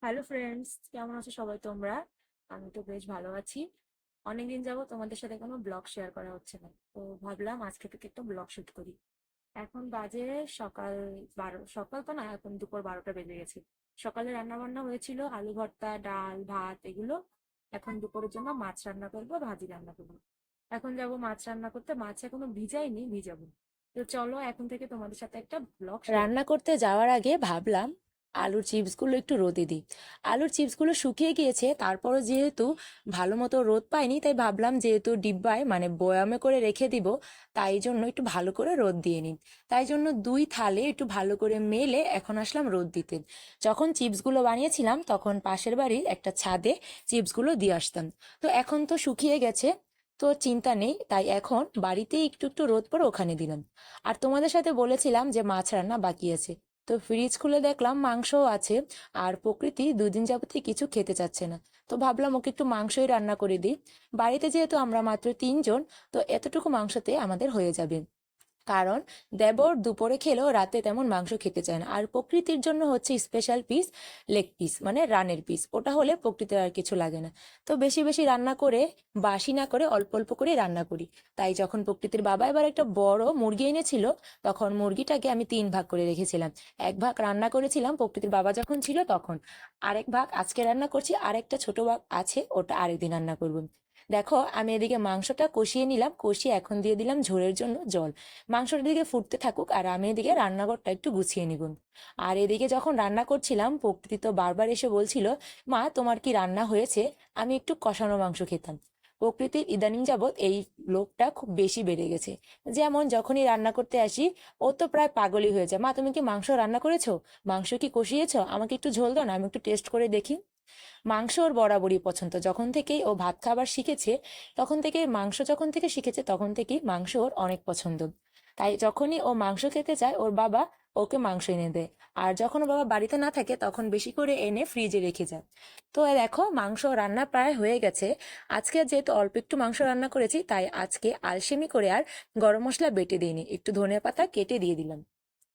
Hello friends, কেমন আছো সবাই তোমরা? আমি তো বেশ ভালো আছি। অনেকদিন যাবো তোমাদের সাথে কোনো ব্লগ শেয়ার করা হচ্ছে না, তো ভাবলাম আজকে থেকে একটা ব্লগ শুট করি। এখন বাজে সকাল 12, সকাল তো না, এখন দুপুর 12টা বেজে গেছে। সকালে রান্না বান্না হয়েছিল আলু ভর্তা, ডাল, ভাত এগুলো। এখন দুপুরের জন্য মাছ রান্না করবো, ভাজি রান্না করবো। এখন যাব মাছ রান্না করতে, মাছ এখনো ভিজাইনি, ভিজাবো। তো চলো এখন থেকে তোমাদের সাথে একটা ব্লগ শেয়ার। রান্না করতে যাওয়ার আগে ভাবলাম আলুর চিপসগুলো একটু রোদে দিই। আলুর চিপসগুলো শুকিয়ে গিয়েছে, তারপরও যেহেতু ভালো মতো রোদ পাইনি, তাই ভাবলাম যেহেতু ডিব্বায় মানে বয়ামে করে রেখে দিব, তাই জন্য একটু ভালো করে রোদ দিয়ে নিই। তাই জন্য দুই থালে একটু ভালো করে মেলে এখন আসলাম রোদ দিতে। যখন চিপসগুলো বানিয়েছিলাম তখন পাশের বাড়ির একটা ছাদে চিপসগুলো দিয়ে আসতাম। তো এখন তো শুকিয়ে গেছে, তো চিন্তা নেই, তাই এখন বাড়িতে একটু একটু রোদ পরে ওখানে দিলাম। আর তোমাদের সাথে বলেছিলাম যে মাছ রান্না বাকি আছে, তো ফ্রিজ খুলে দেখলাম মাংসও আছে। আর প্রকৃতি 2 দিন যাবতই কিছু খেতে চাচ্ছে না, তো ভাবলাম ওকে একটু মাংসই রান্না করে দিই। বাড়িতে যেহেতু আমরা মাত্র 3 জন, তো এতটুকু মাংসতে আমাদের হয়ে যাবে। কারণ দেবর দুপুরে খেলেও রাতে তেমন মাংস খেতে চায় না, আর প্রকৃতির জন্য হচ্ছে স্পেশাল পিস, লেগ পিস মানে রানের পিস, ওটা হলে প্রকৃতির আর কিছু লাগে না। তো বেশি বেশি রান্না করে, বাসি না করে অল্প অল্প করে রান্না করি। তাই যখন প্রকৃতির বাবা এবার একটা বড় মুরগি এনেছিল, তখন মুরগিটাকে আমি 3 ভাগ করে রেখেছিলাম। 1 ভাগ রান্না করেছিলাম প্রকৃতির বাবা যখন ছিল তখন, আরেক ভাগ আজকে রান্না করছি, আরেকটা ছোট ভাগ আছে ওটা আরেকদিন রান্না করবো। দেখো আমি এদিকে মাংসটা কষিয়ে নিলাম, কষিয়ে এখন দিয়ে দিলাম ঝোলের জন্য জল। মাংসটা দিকে ফুটতে থাকুক আর আমি এদিকে রান্নাঘরটা একটু গুছিয়ে নিব। আর এদিকে যখন রান্না করছিলাম প্রকৃতি তো বারবার এসে বলছিল, মা তোমার কি রান্না হয়েছে? আমি একটু কষানো মাংস খেতাম। প্রকৃতির ইদানিং যাবৎ এই লোকটা খুব বেশি বেড়ে গেছে। যেমন যখনই রান্না করতে আসি, ও তো প্রায় পাগলই হয়ে যায়, মা তুমি কি মাংস রান্না করেছো? মাংস কি কষিয়েছো? আমাকে একটু ঝোল দাও না, আমি একটু টেস্ট করে দেখি। মাংস ওর বরাবরই পছন্দ, যখন থেকেই ও ভাত খাবার শিখেছে, তখন থেকে মাংস যখন থেকে শিখেছে তখন থেকেই মাংস ওর অনেক পছন্দ। তাই যখনই ও মাংস খেতে চায় ওর বাবা ওকে মাংস এনে দেয়। আর যখন ওর বাবা বাড়িতে না থাকে তখন বেশি করে এনে ফ্রিজে রেখে যায়। তো দেখো মাংস রান্না প্রায় হয়ে গেছে। আজকে যেহেতু অল্প একটু মাংস রান্না করেছি, তাই আজকে আলসেমি করে আর গরম মশলা বেটে দিইনি, একটু ধনে পাতা কেটে দিয়ে দিলাম।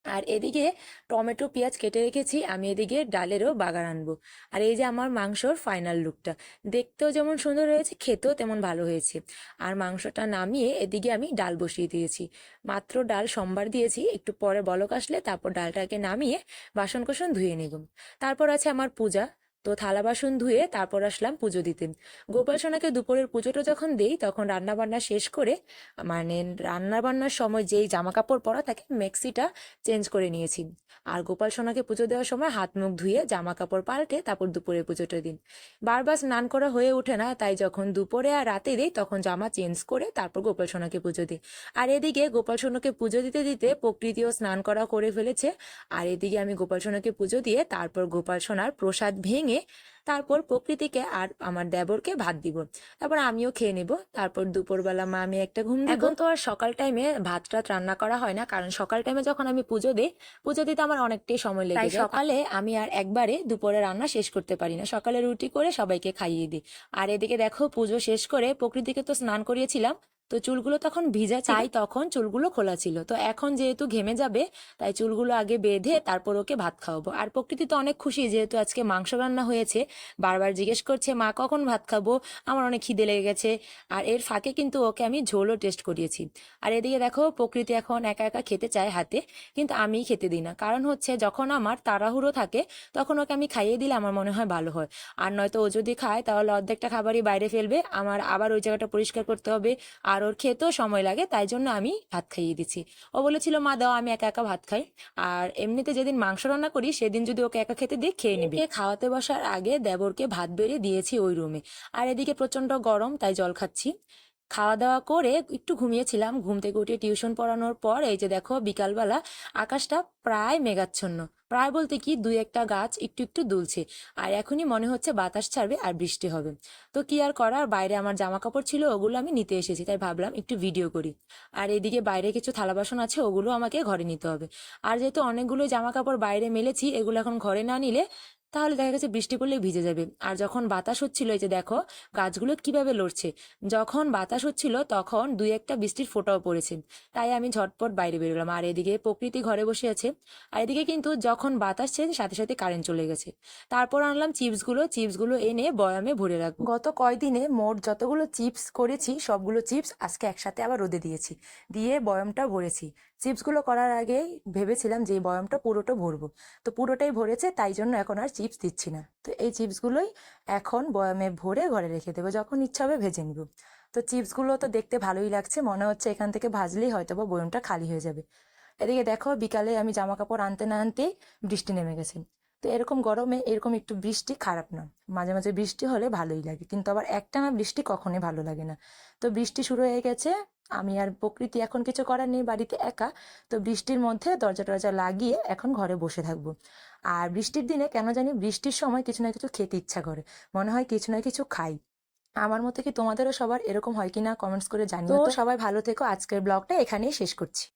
আর এদিকে টমেটো পেঁয়াজ কেটে রেখেছি, আমি এদিকে ডালেরও বাগার আনবো। আর এই যে আমার মাংসর ফাইনাল লুকটা, দেখতেও যেমন সুন্দর হয়েছে, খেতেও তেমন ভালো হয়েছে। আর মাংসটা নামিয়ে এদিকে আমি ডাল বসিয়ে দিয়েছি। মাত্র ডাল সম্বার দিয়েছি, একটু পরে বলক আসলে তারপর ডালটাকে নামিয়ে বাসন কোসন ধুয়ে নেব। তারপর আছে আমার পূজা। তো থালা বাসন ধুয়ে তারপর আসলাম পুজো দিতে। গোপাল সোনাকে দুপুরের পুজোটা যখন দেই তখন রান্না বান্না শেষ করে, মানে রান্না বান্নার সময় যেই জামা কাপড় পরা থাকে মেক্সিটা চেঞ্জ করে নিয়েছি। আর গোপাল সোনাকে পুজো দেওয়ার সময় হাত মুখ ধুয়ে জামা কাপড় পাল্টে তারপর দুপুরে পুজোটা দিন। বারবার স্নান করা হয়ে ওঠে না, তাই যখন দুপুরে আর রাতে দিই তখন জামা চেঞ্জ করে তারপর গোপাল সোনাকে পুজো দিই। আর এদিকে গোপাল সোনাকে পুজো দিতে দিতে প্রকৃতিও স্নান করা করে ফেলেছে। আর এদিকে আমি গোপাল সোনাকে পুজো দিয়ে তারপর গোপাল সোনার প্রসাদ ভেঙে তারপর প্রকৃতিকে আর আমার দেবরকে ভাত দিব। তারপর আমিও খেয়ে নিব, তারপর দুপুরবেলা মা আমি একটা ঘুম দিব। এখন তো আর সকাল টাইমে ভাত টাত রান্না করা হয় না, কারণ সকাল টাইমে যখন আমি পুজো দিই, পুজো দিতে আমার অনেকটাই সময় লেগে যায়। সকালে আমি আর একবারে দুপুরে রান্না শেষ করতে পারি না, সকালে রুটি করে সবাইকে খাইয়ে দিই। আর এদিকে দেখো পুজো শেষ করে প্রকৃতিকে তো স্নান করিয়েছিলাম, তো চুলগুলো তখন ভিজা ছিল, তাই তখন চুলগুলো খোলা ছিল। তো এখন যেহেতু ঘেমে যাবে, তাই চুলগুলো আগে বেঁধে তারপর ওকে ভাত খাওয়াবো। আর প্রকৃতি তো অনেক খুশি যেহেতু আজকে মাংস রান্না হয়েছে, বারবার জিজ্ঞেস করছে মা কখন ভাত খাবো, আমার অনেক খিদে লেগে গেছে। আর এর ফাঁকে কিন্তু ওকে আমি ঝোলও টেস্ট করিয়েছি। আর এদিকে দেখো প্রকৃতি এখন একা একা খেতে চায় হাতে, কিন্তু আমিই খেতে দিই না, কারণ হচ্ছে যখন আমার তাড়াহুড়ো থাকে তখন ওকে আমি খাইয়ে দিলে আমার মনে হয় ভালো হয়। আর নয়তো ও যদি খায় তাহলে অর্ধেকটা খাবারই বাইরে ফেলবে, আমার আবার ওই জায়গাটা পরিষ্কার করতে হবে, আর ওর খেতেও সময় লাগে, তাই জন্য আমি ভাত খাইয়ে দিচ্ছি। ও বলেছিল মা দাও আমি একা একা ভাত খাই। আর এমনিতে যেদিন মাংস রান্না করি সেদিন যদি ওকে একা খেতে দিই খেয়ে নিবে। খাওয়াতে বসার আগে দেবরকে ভাত বেড়ে দিয়েছি ওই রুমে। আর এদিকে প্রচন্ড গরম, তাই জল খাচ্ছি। খাওয়া দাওয়া করে একটু ঘুমিয়েছিলাম, ঘুম থেকে উঠে টিউশন পড়ানোর পর এই যে দেখো বিকালবেলা আকাশটা প্রায় মেঘাচ্ছন্ন, প্রায় বলতে কি দুই একটা গাছ একটু একটু দুলছে। আর এখনই মনে হচ্ছে বাতাস ছাড়বে আর বৃষ্টি হবে। তো কি আর করার, বাইরে আমার জামা কাপড় ছিল ওগুলো আমি নিতে এসেছি, তাই ভাবলাম একটু ভিডিও করি। আর এদিকে বাইরে কিছু থালা বাসন আছে ওগুলো আমাকে ঘরে নিতে হবে। আর যেহেতু অনেকগুলো জামা কাপড় বাইরে মেলেছি, এগুলো এখন ঘরে না নিলে তাহলে দেখা গেছে বৃষ্টি পড়লেই ভিজে যাবে। আর যখন বাতাস হচ্ছিল, এই যে দেখো গাছগুলো কিভাবে লড়ছে। যখন বাতাস হচ্ছিল তখন দুই একটা বৃষ্টির ফোঁটাও পড়েছে। তাই আমি ঝটপট বাইরে বেরোলাম, আর এদিকে প্রকৃতি ঘরে বসে আছে। আর এদিকে কিন্তু যখন বাতাস ছেড়েছে সাথে সাথে কারেন্ট চলে গেছে। তারপর আনলাম চিপসগুলো এনে বয়ামে ভরে রাখবো। গত কয়দিনে মোট যতগুলো চিপস করেছি সবগুলো চিপস আজকে একসাথে আবার রোদে দিয়েছি, দিয়ে বয়ামটা ভরেছি। চিপসগুলো করার আগেই ভেবেছিলাম যে এই বয়ামটা পুরোটা ভরবো, তো পুরোটাই ভরেছে, তাই জন্য এখন আর চিপস দিচ্ছি না। তো এই চিপসগুলোই এখন বয়ামে ভরে ঘরে রেখে দেবো, যখন ইচ্ছা হবে ভেজে নিব। তো চিপসগুলো তো দেখতে ভালোই লাগছে, মনে হচ্ছে এখান থেকে ভাজলেই হয়তো বা বয়ামটা খালি হয়ে যাবে। এদিকে দেখো বিকালে আমি জামা কাপড় আনতে না আনতেই বৃষ্টি নেমে গেছে। তো এরকম গরমে এরকম একটু বৃষ্টি খারাপ না, মাঝে মাঝে বৃষ্টি হলে ভালোই লাগে, কিন্তু আবার একটানা বৃষ্টি কখনোই ভালো লাগে না। তো বৃষ্টি শুরু হয়ে গেছে, আমি আর প্রকৃতি এখন কিছু করার নেই, বাড়িতে একা। তো বৃষ্টির মধ্যে দরজা টরজা লাগিয়ে এখন ঘরে বসে থাকবো। আর বৃষ্টির দিনে কেন জানি বৃষ্টির সময় কিছু না কিছু খেতে ইচ্ছা করে, মনে হয় কিছু না কিছু খাই। আমার মতো কি তোমাদেরও সবার এরকম হয় কিনা কমেন্টস করে জানিও। তো সবাই ভালো থেকো, আজকের ব্লগটা এখানেই শেষ করছি।